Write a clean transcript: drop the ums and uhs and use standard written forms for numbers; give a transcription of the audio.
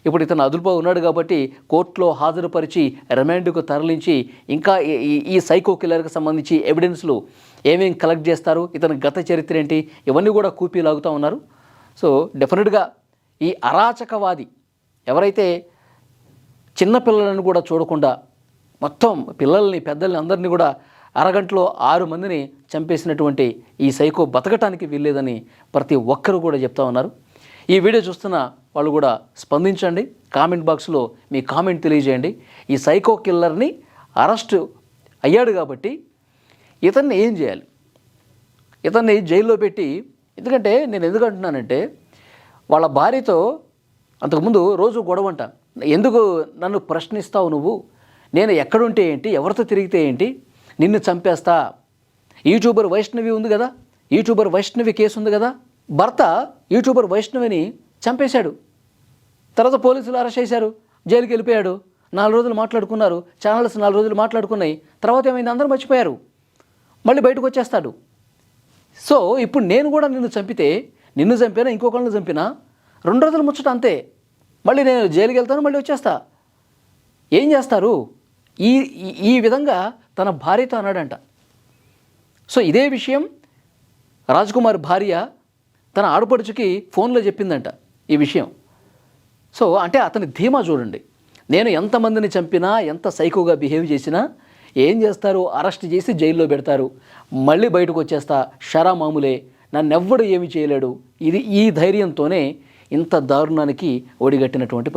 ఇప్పుడు ఇతను అదుపులో ఉన్నాడు కాబట్టి కోర్టులో హాజరుపరిచి రిమాండ్కు తరలించి ఇంకా ఈ సైకో కిల్లర్కి సంబంధించి ఎవిడెన్స్లు ఏమేమి కలెక్ట్ చేస్తారు, ఇతని గత చరిత్ర ఏంటి, ఇవన్నీ కూడా కూపీ లాగుతూ ఉన్నారు. సో డెఫినెట్గా ఈ అరాచకవాది ఎవరైతే చిన్నపిల్లలను కూడా చూడకుండా మొత్తం పిల్లల్ని పెద్దల్ని అందరినీ కూడా అరగంటలో 6 మందిని చంపేసినటువంటి ఈ సైకో బతకటానికి వీల్లేదని ప్రతి ఒక్కరు కూడా చెప్తా ఉన్నారు. ఈ వీడియో చూస్తున్న వాళ్ళు కూడా స్పందించండి, కామెంట్ బాక్స్లో మీ కామెంట్ తెలియజేయండి. ఈ సైకో కిల్లర్ని అరెస్ట్ అయ్యాడు కాబట్టి ఇతన్ని ఏం చేయాలి, ఇతన్ని జైల్లో పెట్టి, ఎందుకంటే నేను ఎందుకు అంటున్నానంటే వాళ్ళ భార్యతో అంతకుముందు రోజు గొడవంట, ఎందుకు నన్ను ప్రశ్నిస్తావు నువ్వు, నేను ఎక్కడుంటే ఏంటి, ఎవరితో తిరిగితే ఏంటి, నిన్ను చంపేస్తా. యూట్యూబర్ వైష్ణవి ఉంది కదా, యూట్యూబర్ వైష్ణవి కేసు ఉంది కదా, భర్త యూట్యూబర్ వైష్ణవిని చంపేశాడు, తర్వాత పోలీసులు అరెస్ట్ చేశారు, జైలుకి వెళ్ళిపోయాడు. 4 రోజులు మాట్లాడుకున్నారు, ఛానల్స్ 4 రోజులు మాట్లాడుకున్నాయి, తర్వాత ఏమైంది అందరూ మర్చిపోయారు, మళ్ళీ బయటకు వచ్చేస్తాడు. సో ఇప్పుడు నేను కూడా నిన్ను చంపితే, నిన్ను చంపినా ఇంకొకళ్ళని చంపినా 2 రోజులు ముచ్చట అంతే, మళ్ళీ నేను జైలుకి వెళ్తాను, మళ్ళీ వచ్చేస్తా. ఏం చేస్తారు? ఈ విధంగా తన భార్యతో అన్నాడంట. సో ఇదే విషయం రాజ్కుమార్ భార్య తన ఆడపడుచుకి ఫోన్లో చెప్పిందంట ఈ విషయం. సో అంటే అతని ధీమా చూడండి, నేను ఎంతమందిని చంపినా, ఎంత సైకోగా బిహేవ్ చేసినా ఏం చేస్తారు, అరెస్ట్ చేసి జైల్లో పెడతారు, మళ్ళీ బయటకు వచ్చేస్తా, షరా మామూలే, నన్నెవ్వడు ఏమి చేయలేడు. ఈ ధైర్యంతోనే ఇంత దారుణానికి ఒడిగట్టినటువంటి